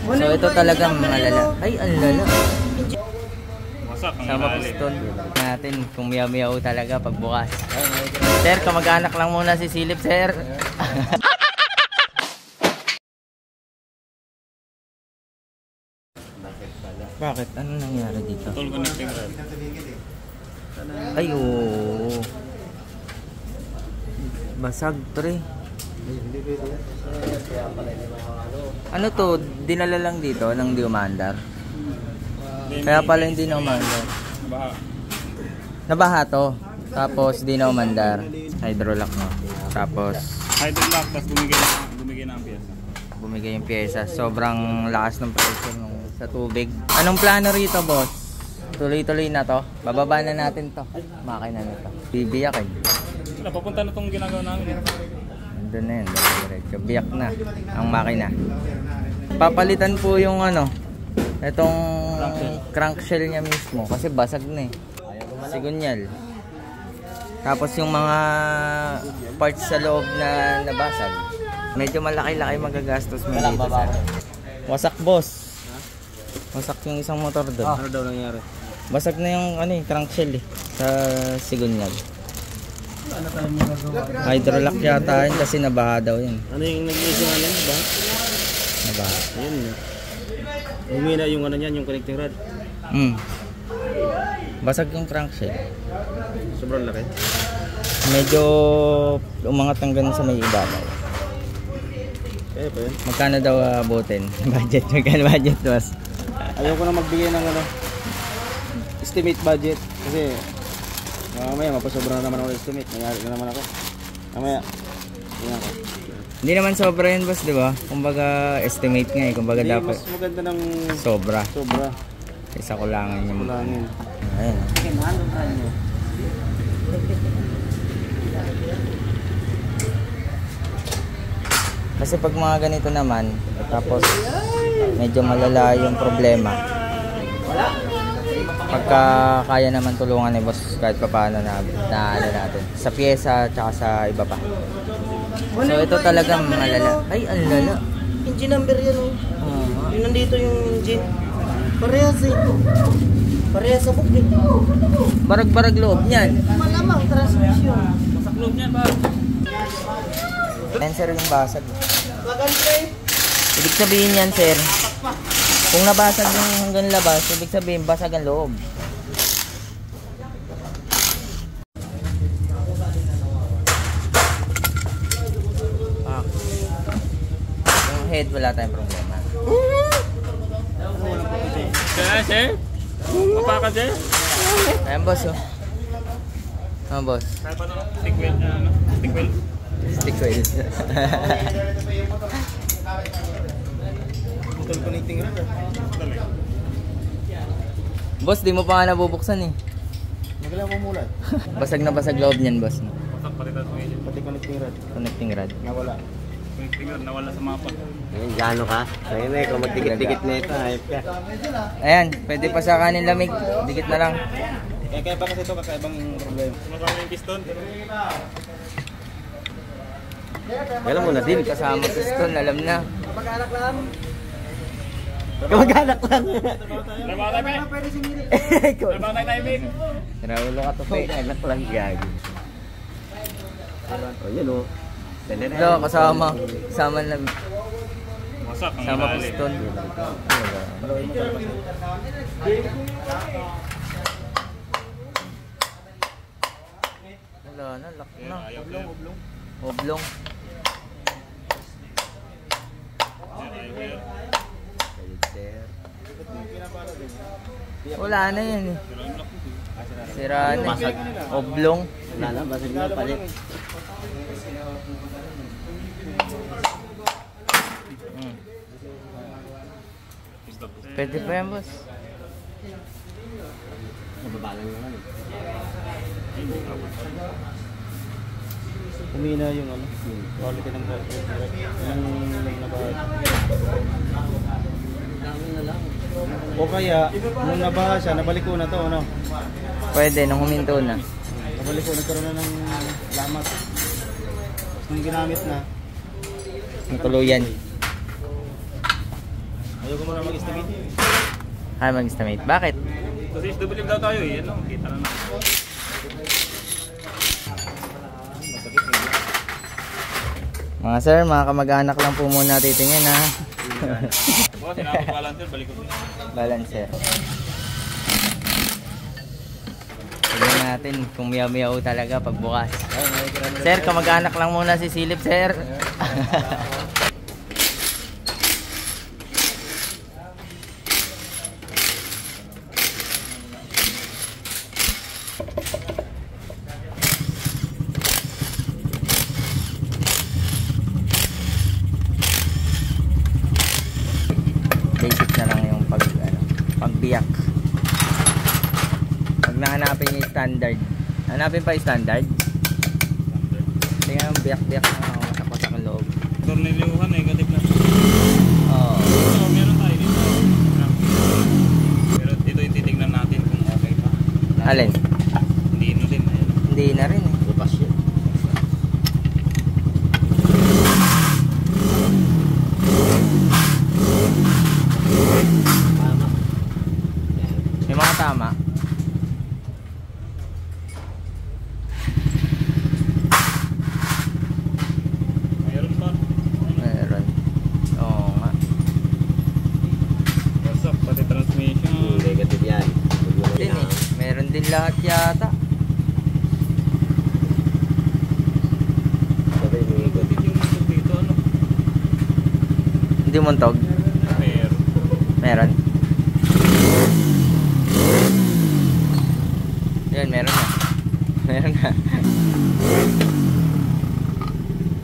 So ito talagang malala. Ay, ang lala. Sama piston natin kung miyaw-miyaw talaga pagbukas. Sir, kamag-anak lang muna si Silip, sir. Bakit? Ano nangyari dito? Ay, oo. Basag, pre. Ano to? Dinala lang dito ng di umandar? Kaya pala hindi na umandar. Nabaha to. Tapos di na umandar. Hydrolock mo. Tapos hydrolock, tapos bumigay na ang pyesa. Bumigay yung pyesa. Sobrang lakas ng pressure nung sa tubig. Anong plano rito, boss? Tuloy-tuloy na to. Bababa na natin to. Makina na to. Bibiyak eh. Wala, papunta na tong ginagawa namin. Nandun na yun. Diretso. Biyak na ang makina. Papalitan po yung ano, itong crankshell niya mismo. Kasi basag na eh. Sigunyal. Tapos yung mga parts sa loob na nabasag. Medyo malaki-laki magagastos mo dito, sir. Wasak, boss. Wasak yung isang motor doon. Ano daw nangyari? Basag na yung ano, crankshell eh, sa sigunyal. Ano tayo magagawa? Hydrolock yata yun kasi nabaha daw yun. Ano yung nag-iisip nga yan? Ba? Nabaha. Ayun. Humina yung ano yan, yung connecting rod. Basag yung crankshell. Sobrang laki. Medyo umangat hanggang sa may ibabaw. Eh, pa yun. Magkano daw abutin? Budget, magkano budget, boss? Ayaw ko na magbigay ng ano, estimate budget. Kasi mamaya mapasobra na naman ako ng estimate. Nangyari na naman ako. Mamaya, tingnan ko. Hindi naman sobra yun, boss, di ba? Kumbaga estimate nga eh. Kumbaga hindi, dapat mas maganda ng sobra. Sobra. Isa kulangan yung kulangin. Ayun. Kasi pag mga ganito naman, tapos medyo malala yung problema. Pagka kaya naman tulungan ni boss kahit pa paano na ano natin. Sa pyesa tsaka sa iba pa. So ito talagang malala. Ay, ang lala. Engine number yan oh. Yung nandito yung engine. Parehas eh. Parehas sa book eh. Barag-barag loob niyan. Malamang transmission. Masak loob niyan ba? Yan sir yung basag. Maganda. Ibig sabihin yan sir, kung nabasag yung hanggang labas, ibig sabihin basag ang loob. Yung head wala tayong problema. Kaya sir? Mapaka sir? Ayan boss oh. Oh boss. Kaya pa na stick wheel? Stick wheel? Stick wheel. Total connecting rod. Boss, di mo pa nga nabubuksan eh. Magalang mo mulat. Basag na basag loob niyan boss. Pasak pati mo yun. Pati connecting rod. Connecting rod. Nawala. Connecting rod, nawala sa mapa. Ayun, gano ka? Ayun eh, kung magdikit-dikit na ito, ayop ka. Ayan, pwede pa sa kanin lamig. Dikit na lang. Kaya pa kasi ito kakaibang problema. Sumasama yung piston. Alam mo na din. Kasama piston, alam na. Kamag-anak lang. Kamag-anak lang. Trabaho tayo, Pek. Trabaho tayo, timing. Sinawalo ka to, Pek. Anak lang gagi. O yun o. Ito, kasama. Kasama na. Wasak ang Kasama ilalim. piston. Wala na, lock na. Oblong. Wala na yan eh. Sira na eh. Oblong. Wala na, basag na palit. Pwede pa yan, boss. Nababalang naman eh. Humina yung ano, quality ng rod. Yung nabaha. O kaya, nung nabaha siya, nabalik ko na to, ano? Pwede, nung huminto na. Nabalik ko, nagkaroon na ng lamat. Nung ginamit na, Ang tuluyan. Ayoko muna mag-estimate. Ay, mag-estimate. Bakit? Kasi SWF daw tayo eh. Ano, kita na natin. Masakit eh. Mga sir, mga kamag-anak lang po muna titingin ha. Boss, sinapag-balancer, balik ko. Balancer. Tignan natin kung miyaw-miyaw talaga pagbukas. Sir, kamag-anak lang muna si Silip, sir. Basic na lang yung pagbiyak. Pag nahanapin yung standard. Hanapin pa yung standard. Tingnan yung biyak-biyak na masak-masak ang loob. Tornilyuhan, negative na. Oo. So, meron tayo dito. Pero dito yung titignan natin kung okay pa. Alin? Hindi ino din. Ayun. Hindi na rin eh. Bukas yun. Yung mga tama. Mayroon pa. Meron. Oo nga. Wasak, pati transmission. Negative yan. Din eh. Meron din lahat yata. Negative yung motor dito. Ano? Hindi muntog. Meron. Meron. Yan, meron na. Meron na.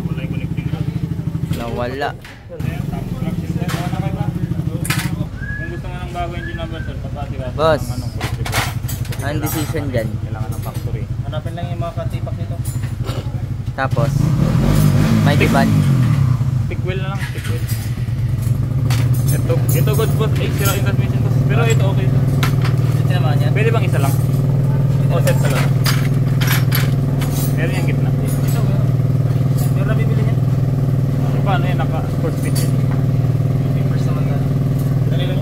Wala yung connecting rod. Nawala. Ayan, tapos lang sila. Kung gusto nga ng bago engine number, sir, papati ka. Boss. Ng anong full trip. Ang decision dyan. Kailangan ng factory. Hanapin lang yung mga katipak nito. Tapos, may diban. Pick wheel na lang, pick wheel. Ito good boss, sira yung transmission boss. Pero ito okay. Ito naman yan. Pwede bang isa lang? O set sa lang? Meron yung gitna. Ito, pero nabibili niya. Paano yan? Naka-sport speed yun. First naman na. Dali lang.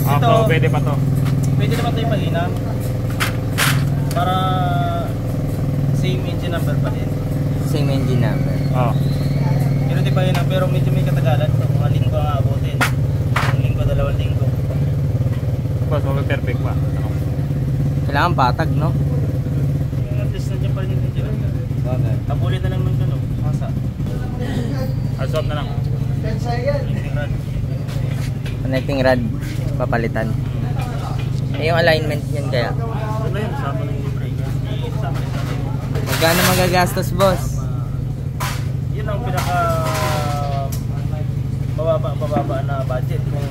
Ah, Ito. so pwede pa to. Pwede naman ito yung mahina. Para same engine number pa din. Same engine number. Oo. Pero di pa yun pero medyo may katagalan. So, mga linggo ang abutin. Isang linggo, 2 linggo. Boss, perfect pa. Kailangan patag, no? At least nandiyan pa rin yung engine. Tabulit na lang ng ano, masa. Assault na lang. Lingking rod. Connecting rod. Papalitan. Eh, yung alignment yan kaya. Ano yun? Sama na yung brake. Sama na yung Magkano magagastos, boss? yun ang pinaka bababa na budget kung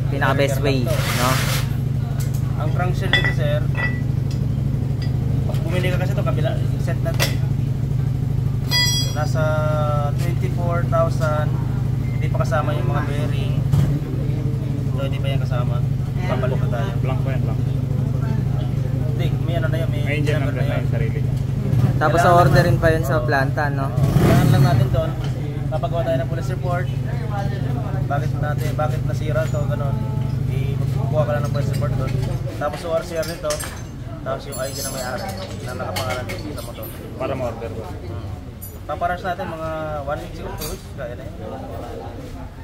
Pinaka best way, no? ang crankshaft nito sir pag bumili ka kasi ito kabila set na ito nasa 24,000 hindi pa kasama yung mga bearing ito hindi pa yan kasama papalit pa tayo Blank pa yan, blank. hindi may ano na yan may May engine number na yung sarili niya. Tapos orderin pa yun sa planta, no? kailangan lang natin doon kapagawa tayo ng police report bakit nasira to ganun kuha ka lang ng police report doon tapos ORCR nito tapos yung ID na may-ari na nakapangalan dito sa motor Para ma-order ko. paparas natin mga 1 week siguro 2 weeks kaya na yun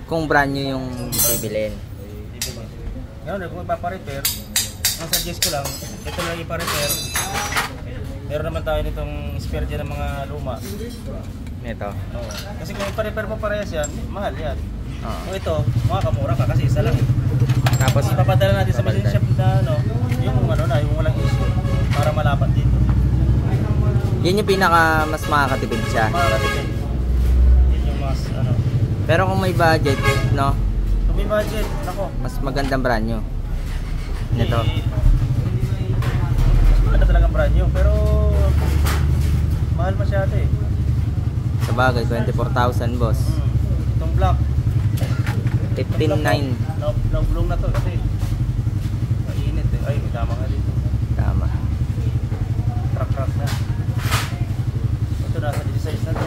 Kung brand new yung bibilin. ngayon kung ipaparepair ang suggest ko lang ito lang iparepair meron naman tayo nitong spare dyan ng mga luma Ito. oo. Kasi kung iparepair mo parehas yan mahal yan Oo. kung ito makakamura ka kasi isa lang Tapos, ipapadala natin sa machine shop na ano yung ano na yung walang issue para malapat dito yun yung pinaka mas makakatipid siya. makakatipid yun yung mas ano Pero kung may budget, no? kung may budget nako Mas magandang brand new. Ito. maganda talagang brand new pero mahal masyado eh Sa bagay, 24,000, boss. itong black 15,900. Nag-bloom na to kasi mainit eh. Ay, may tama nga dito. Tama. Truck na. Ito nasa 16 na to.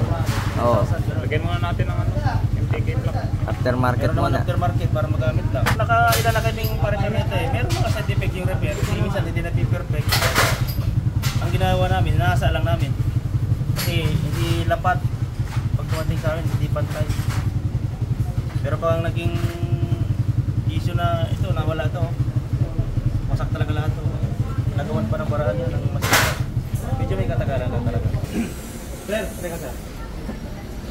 Oo. 1,000, ganun. Lagyan muna natin ng ano, MTK block. aftermarket Meron naman muna. aftermarket para magamit lang. Ilalagay din para sa nito eh. Meron mga side effect yung repair. Kasi minsan hindi na perfect. Ang ginawa namin, nasa lang namin. Kasi hindi lapat. Pag tumating sa amin, hindi pantay. Pero pag naging issue na ito, nawala ito. Wasak talaga lahat ito. Nagawan pa ng paraan yun ng mas medyo may katagalan lang talaga. Sir, teka sir.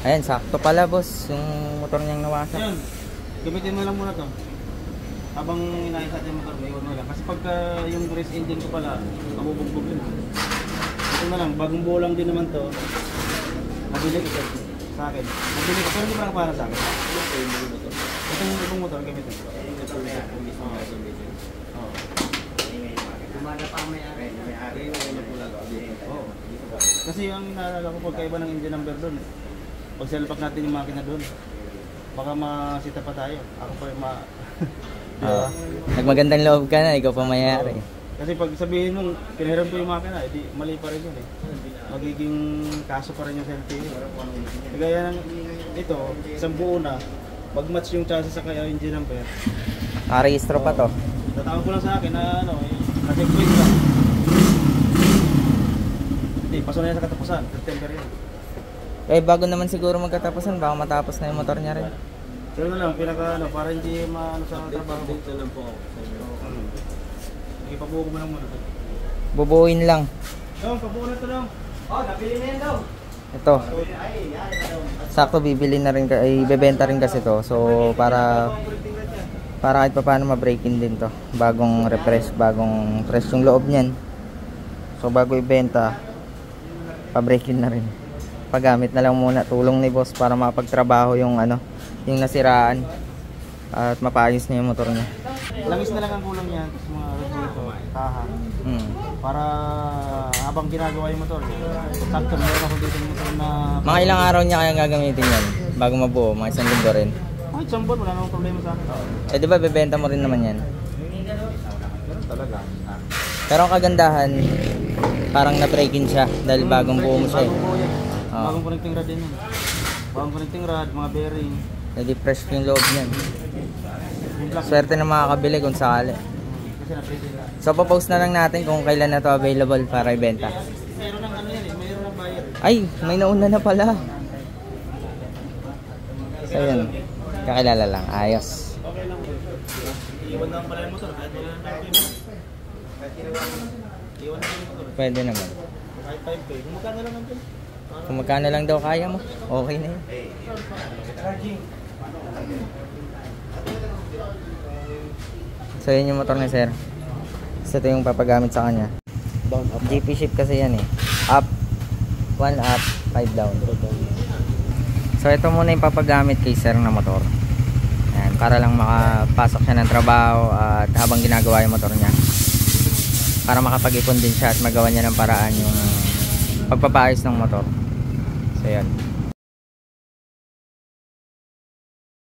Ayan, sakto pala boss, yung motor niyang nawasak. Ayun, gamitin mo lang muna to. Habang inaayos natin yung motor, iwan mo lang. Kasi pagka yung race engine ko pala, mabubugbog yun. Ito na lang, bagong buo lang din naman to. Nabili ko sa akin. Nabili ko, pero hindi pa para sa akin. Itong motor, gamitin ko. Gumana pa ang may-ari. May-ari yung nagpulaga dito. Oo. Kasi ang naalala ko, pagkaiba ng engine number doon. Pag selpak natin yung makina doon, baka masita pa tayo. Ako pa yung Oo. Nagmagandang loob ka na, ikaw pa mayari. Kasi pag sabihin mong pinahiram ko yung makina, edi mali pa rin yun eh. Magiging kaso pa rin yung sa LTO. Kagaya ng ito, isang buo na, mag-match yung chassis sa kaya engine number. Rehistro pa to. Tatawag ko lang sa akin na ano, na-checkpoint lang. Hindi, paso na yan sa katapusan. September yun. Eh bago naman siguro magkatapusan, baka matapos na yung motor niya rin. Pero na lang, pinaka ano, para hindi maano sa trabaho. Dito lang po ako. Ipabuo ko mo lang muna. Bubuuin lang. Dong, pabuo na ito dong. Oh, nabili na yan daw. Ito. Sakto bibili na rin, ibebenta rin kasi to. So para kahit pa paano ma-break-in din to. Bagong refresh, bagong fresh yung loob niyan. So bago ibenta, pa-break-in na rin. Pagamit na lang muna, tulong ni boss para mapagtrabaho yung ano, yung nasiraan at mapaayos niya yung motor niya. Langis na lang ang kulang niyan, tapos mga radiator, taha. Para habang ginagawa yung motor, sakto meron ako dito yung motor na... Mga ilang araw niya kaya gagamitin yan bago mabuo, mga isang linggo rin. Kahit isang buwan, wala namang problema sa akin. Eh di ba bebenta mo rin naman yan? Ganun talaga. Pero ang kagandahan, parang na-break-in siya dahil bagong buo mo siya eh. Bagong buo yan. Oo. Bagong connecting rod din yun. Bagong connecting rod, mga bearing. Hindi fresh yung loob niyan. Yung black. Swerte na makakabili kung sakali. Kasi na-print na. So papost na lang natin kung kailan na to available para ibenta. Meron ng ano yan eh, meron ng buyer. Ay, may nauna na pala. So yun, kakilala lang, ayos. Okay lang. Iwan na pala yung motor. Kahit wala na yung iwan na yung motor. Pwede naman. Kahit 5K. Kung magkano lang natin? Kung magkano lang daw kaya mo, okay na yun. So yun yung motor ni sir. So ito yung papagamit sa kanya. Down up. GP shift kasi yan eh. Up, 1 up, 5 down. So ito muna yung papagamit kay sir na motor. Ayan, para lang makapasok siya ng trabaho at habang ginagawa yung motor niya. Para makapag-ipon din siya at magawa niya ng paraan yung pagpapaayos ng motor. So yan.